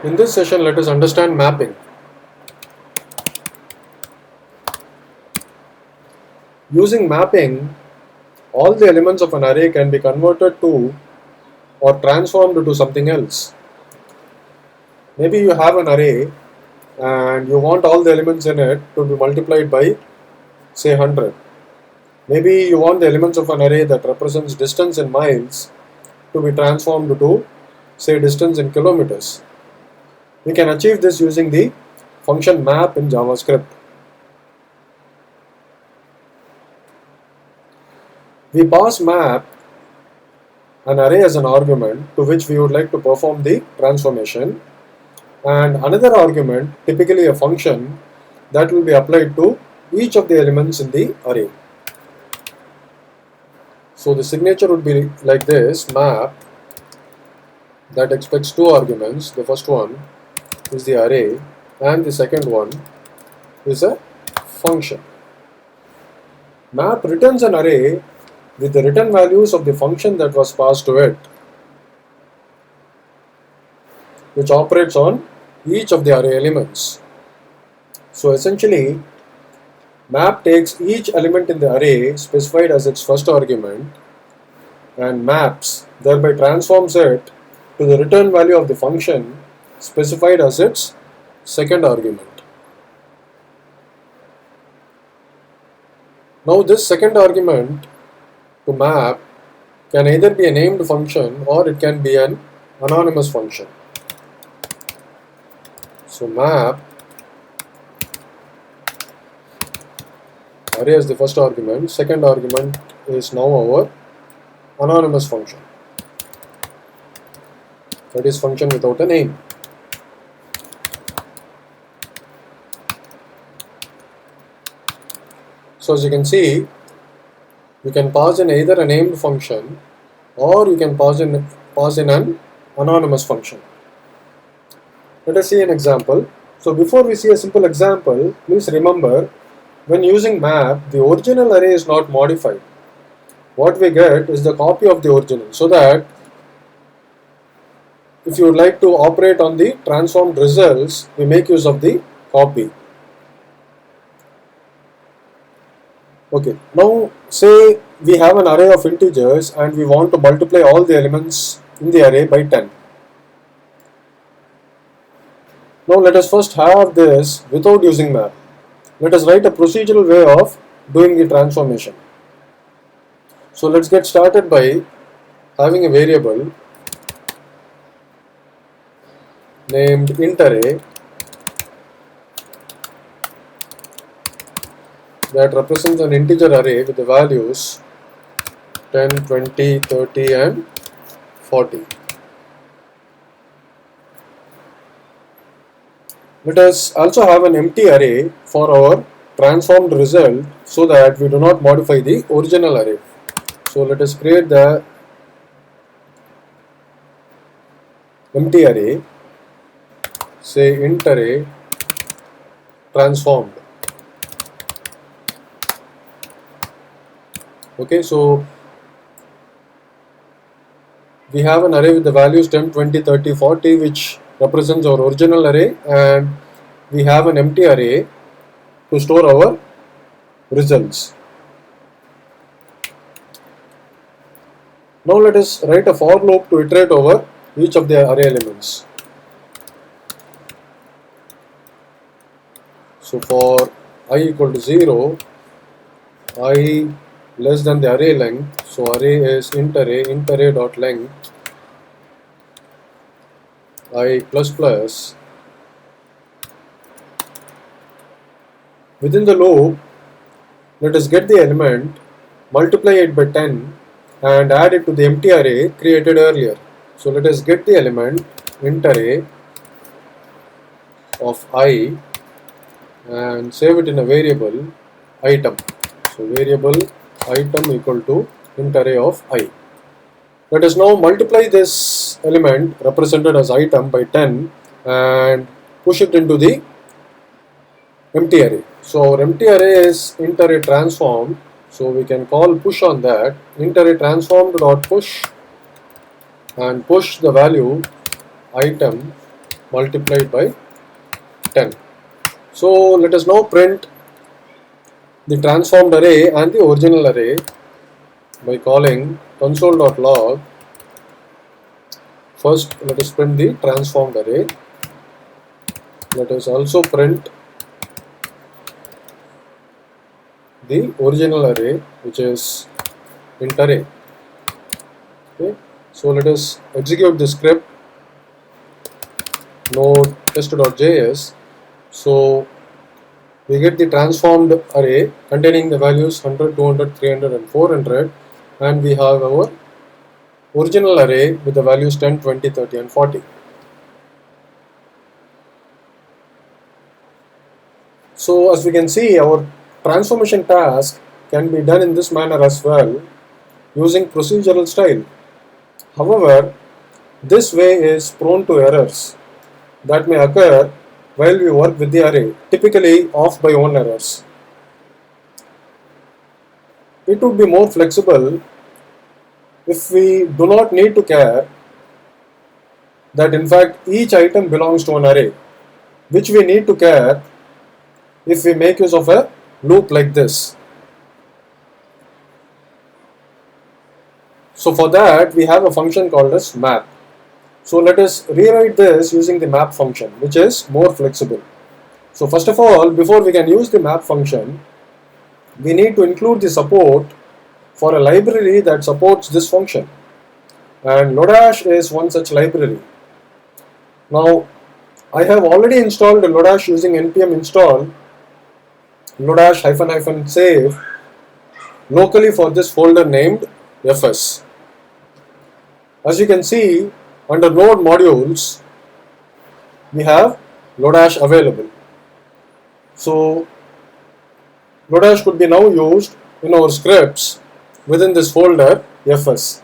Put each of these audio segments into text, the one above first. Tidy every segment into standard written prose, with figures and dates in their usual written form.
In this session, let us understand mapping. Using mapping, all the elements of an array can be converted to or transformed to something else. Maybe you have an array and you want all the elements in it to be multiplied by, say, 100. Maybe you want the elements of an array that represents distance in miles to be transformed to, say, distance in kilometers. We can achieve this using the function map in JavaScript. We pass map an array as an argument to which we would like to perform the transformation, and another argument, typically a function, that will be applied to each of the elements in the array. So the signature would be like this: map that expects two arguments. The first one is the array and the second one is a function. Map returns an array with the return values of the function that was passed to it, which operates on each of the array elements. So essentially, map takes each element in the array specified as its first argument and maps, thereby transforms it to the return value of the function specified as its second argument. Now this second argument to map can either be a named function or it can be an anonymous function. So map array as the first argument, second argument is now our anonymous function, that is function without a name. So as you can see, you can pass in either a named function or you can pass in an anonymous function. Let us see an example. So before we see a simple example, please remember, when using map, the original array is not modified. What we get is the copy of the original, so that if you would like to operate on the transformed results, we make use of the copy. Okay, now say we have an array of integers and we want to multiply all the elements in the array by 10. Now let us first have this without using map. Let us write a procedural way of doing the transformation. So let's get started by having a variable named intArray that represents an integer array with the values 10, 20, 30 and 40. Let us also have an empty array for our transformed result so that we do not modify the original array. So let us create the empty array, say int array transformed. Okay, so we have an array with the values 10, 20, 30, 40, which represents our original array, and we have an empty array to store our results. Now let us write a for loop to iterate over each of the array elements. So for I equal to 0, I less than the array length, so array is int array dot length I plus plus. Within the loop, let us get the element, multiply it by 10 and add it to the empty array created earlier. So let us get the element int array of I and save it in a variable item. So variable item equal to int array of I. Let us now multiply this element represented as item by 10 and push it into the empty array. So our empty array is int array transformed, so we can call push on that, int array transformed dot push, and push the value item multiplied by 10. So let us now print the transformed array and the original array by calling console.log. First, let us print the transformed array. Let us also print the original array, which is int array. Okay. So let us execute the script node test.js. So we get the transformed array containing the values 100, 200, 300 and 400, and we have our original array with the values 10, 20, 30 and 40. So as we can see, our transformation task can be done in this manner as well, using procedural style. However, this way is prone to errors that may occur while we work with the array, typically off by 1 errors. It would be more flexible if we do not need to care that in fact each item belongs to an array, which we need to care if we make use of a loop like this. So for that we have a function called as map. So let us rewrite this using the map function, which is more flexible. So first of all, before we can use the map function, we need to include the support for a library that supports this function, and Lodash is one such library. Now I have already installed Lodash using npm install Lodash -- save locally for this folder named fs. As you can see, under node modules we have Lodash available. So Lodash could be now used in our scripts within this folder fs.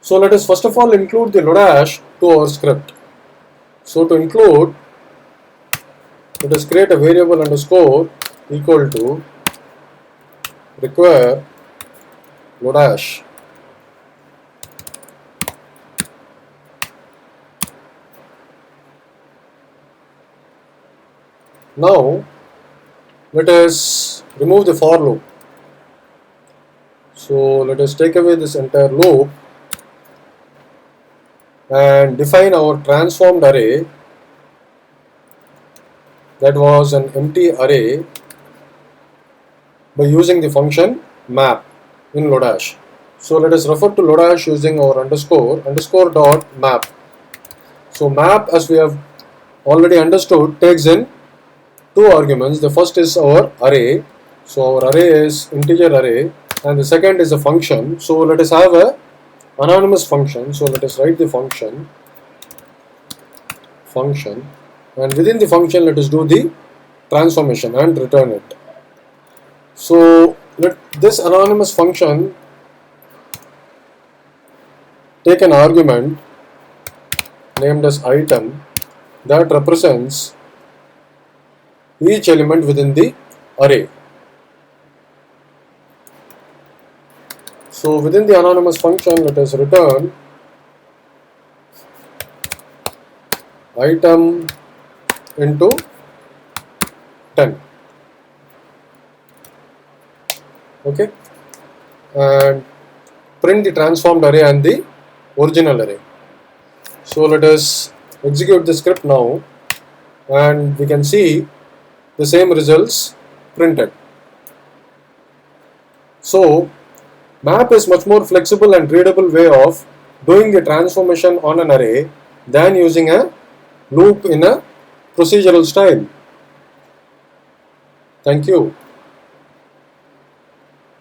So let us first of all include the Lodash to our script. So to include, let us create a variable underscore equal to require Lodash. Now let us remove the for loop. So let us take away this entire loop and define our transformed array that was an empty array by using the function map in Lodash. So let us refer to Lodash using our underscore dot map. So map, as we have already understood, takes in two arguments. The first is our array. So our array is integer array, and the second is a function. So let us have a anonymous function. So let us write the function, and within the function let us do the transformation and return it. So let this anonymous function take an argument named as item that represents each element within the array. So within the anonymous function, let us return item into 10. Okay, and print the transformed array and the original array. So let us execute the script now, and we can see the same results printed. So map is much more flexible and readable way of doing the transformation on an array than using a loop in a procedural style. Thank you.